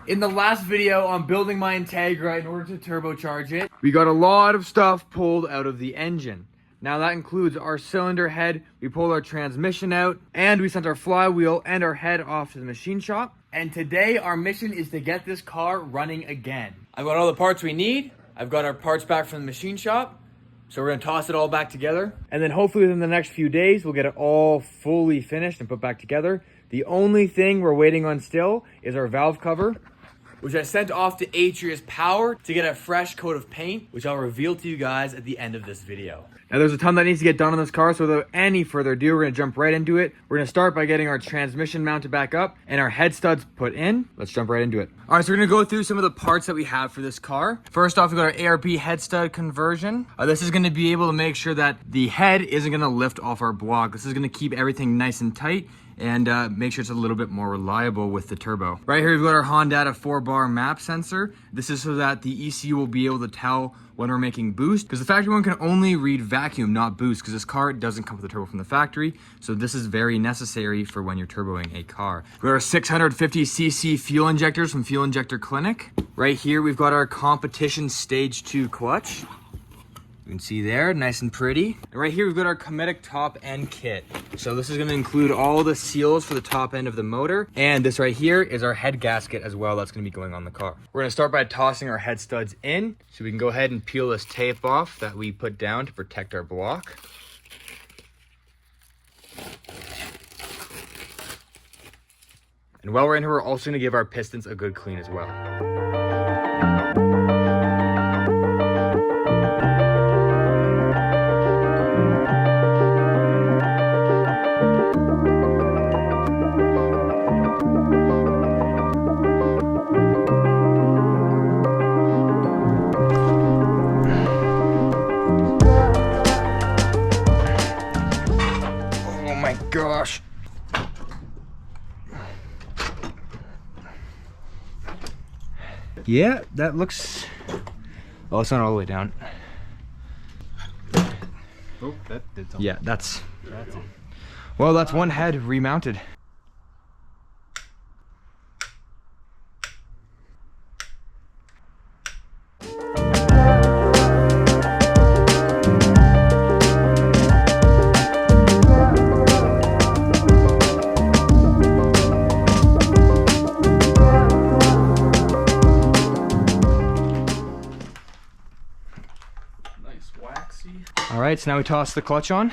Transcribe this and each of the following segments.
In the last video on building my Integra in order to turbocharge it, we got a lot of stuff pulled out of the engine. Now that includes our cylinder head, we pulled our transmission out, and we sent our flywheel and our head off to the machine shop. And today our mission is to get this car running again. I've got all the parts we need. I've got our parts back from the machine shop. So we're gonna toss it all back together. And then hopefully within the next few days, we'll get it all fully finished and put back together. The only thing we're waiting on still is our valve cover, which I sent off to Atrius Power to get a fresh coat of paint, which I'll reveal to you guys at the end of this video. Now there's a ton that needs to get done on this car, so without any further ado, we're gonna jump right into it. We're gonna start by getting our transmission mounted back up and our head studs put in. Let's jump right into it. All right, so we're gonna go through some of the parts that we have for this car. First off, we got our ARP head stud conversion. This is gonna be able to make sure that the head isn't gonna lift off our block. This is gonna keep everything nice and tight and make sure it's a little bit more reliable with the turbo. Right here, we've got our Honda 4-bar map sensor. This is so that the ECU will be able to tell when we're making boost, because the factory one can only read vacuum, not boost, because this car doesn't come with a turbo from the factory. So this is very necessary for when you're turboing a car. We've got our 650cc fuel injectors from Fuel Injector Clinic. Right here, we've got our competition stage 2 clutch. You can see there, nice and pretty. And right here, we've got our Cometic top end kit. So this is gonna include all the seals for the top end of the motor. And this right here is our head gasket as well. That's gonna be going on the car. We're gonna start by tossing our head studs in. So we can go ahead and peel this tape off that we put down to protect our block. And while we're in here, we're also gonna give our pistons a good clean as well. Gosh. Yeah, that looks... Oh, it's not all the way down. Oh, that did something. Yeah, that's well, that's one head remounted. All right, so now we toss the clutch on.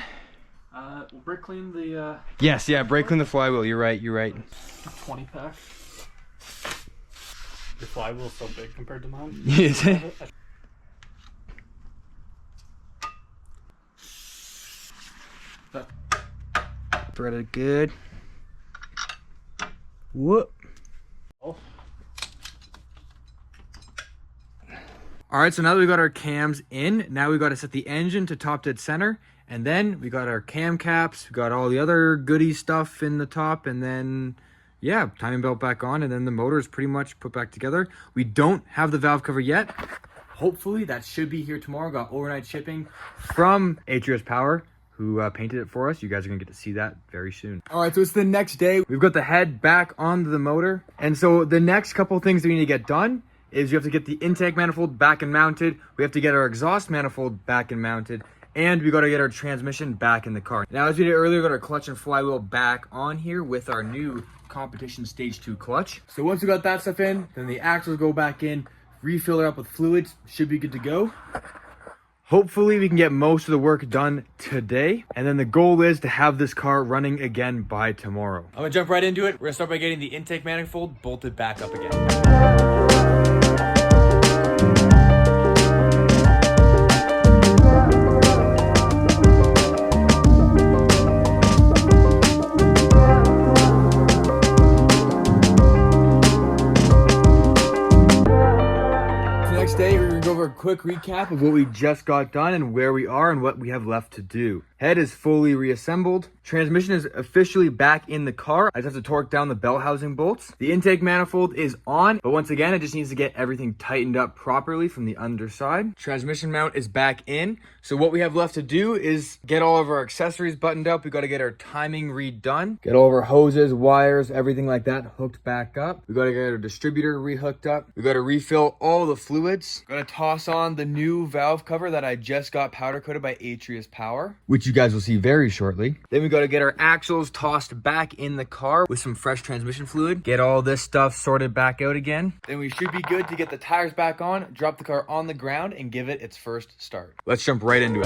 We'll brake clean the... Yes, yeah, brake clean the flywheel. You're right, you're right. 20 pack. Your flywheel's so big compared to mine. Is it? Threaded good. Whoop. Oh. All right, so now that we got our cams in, now we got to set the engine to top dead center, and then we got our cam caps, we got all the other goody stuff in the top, and then, yeah, timing belt back on, and then the motor is pretty much put back together. We don't have the valve cover yet. Hopefully that should be here tomorrow. Got overnight shipping from Atrius Power, who painted it for us. You guys are gonna get to see that very soon. All right, so it's the next day. We've got the head back onto the motor, and so the next couple things that we need to get done is you have to get the intake manifold back and mounted, we have to get our exhaust manifold back and mounted, and we got to get our transmission back in the car. Now, as we did earlier, we got our clutch and flywheel back on here with our new competition stage 2 clutch. So once we got that stuff in, then the axles go back in, refill it up with fluids, should be good to go. Hopefully we can get most of the work done today, and then the goal is to have this car running again by tomorrow. I'm gonna jump right into it. We're gonna start by getting the intake manifold bolted back up again. Next day, we're gonna go over a quick recap of what we just got done and where we are and what we have left to do. Head is fully reassembled. Transmission is officially back in the car. I just have to torque down the bell housing bolts. The intake manifold is on, but once again, it just needs to get everything tightened up properly from the underside. Transmission mount is back in. So what we have left to do is get all of our accessories buttoned up. We got to get our timing redone. Get all of our hoses, wires, everything like that hooked back up. We got to get our distributor rehooked up. We got to refill all the fluids. Got to toss on the new valve cover that I just got powder coated by Atrius Power, which you guys will see very shortly. Then we got to get our axles tossed back in the car with some fresh transmission fluid. Get all this stuff sorted back out again. Then we should be good to get the tires back on, drop the car on the ground, and give it its first start. Let's jump right into it.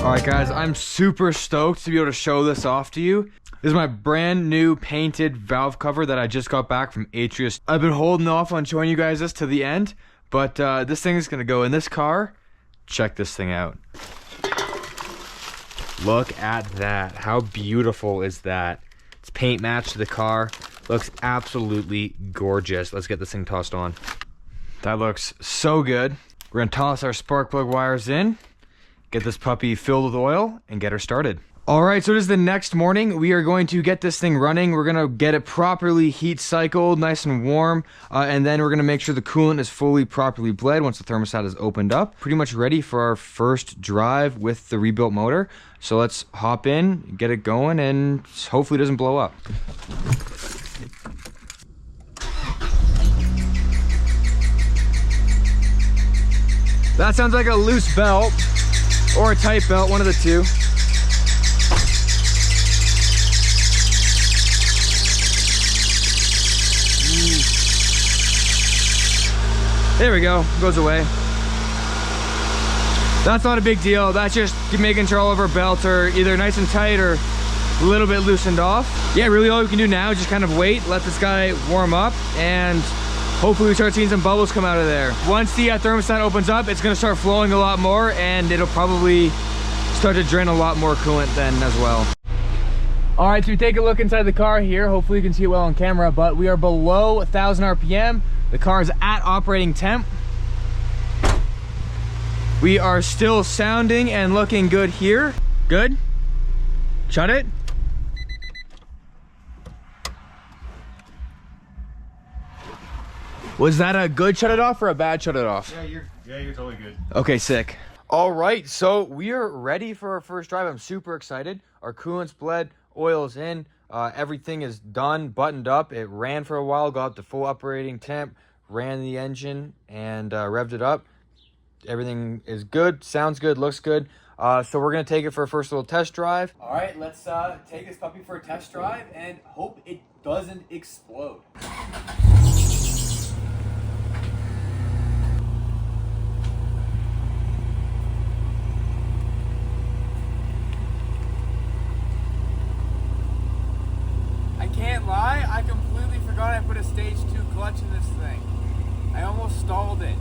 Alright guys, I'm super stoked to be able to show this off to you. This is my brand new painted valve cover that I just got back from Atrius. I've been holding off on showing you guys this to the end, but this thing is going to go in this car. Check this thing out. Look at that. How beautiful is that? It's paint matched to the car. Looks absolutely gorgeous. Let's get this thing tossed on. That looks so good. We're going to toss our spark plug wires in, get this puppy filled with oil, and get her started. All right, so it is the next morning. We are going to get this thing running. We're gonna get it properly heat cycled, nice and warm, and then we're gonna make sure the coolant is fully properly bled once the thermostat is opened up. Pretty much ready for our first drive with the rebuilt motor. So let's hop in, get it going, and hopefully it doesn't blow up. That sounds like a loose belt or a tight belt, one of the two. There we go, goes away. That's not a big deal. That's just making sure all of our belts are either nice and tight or a little bit loosened off. Yeah, really all we can do now is just kind of wait, let this guy warm up, and hopefully we start seeing some bubbles come out of there. Once the thermostat opens up, it's gonna start flowing a lot more, and it'll probably start to drain a lot more coolant then as well. All right, so we take a look inside the car here. Hopefully you can see it well on camera, but we are below 1,000 RPM. The car is at operating temp. We are still sounding and looking good here. Good. Shut it. Was that a good shut it off or a bad shut it off? Yeah, you're totally good. Okay, sick. All right, so we are ready for our first drive. I'm super excited. Our coolant's bled, oil's in, everything is done, buttoned up. It ran for a while, got the full operating temp, ran the engine, and revved it up. Everything is good, sounds good, looks good. So we're gonna take it for a first little test drive. All right, let's take this puppy for a test drive and hope it doesn't explode. I can't lie, I completely forgot I put a stage 2 clutch in this thing. I almost stalled it.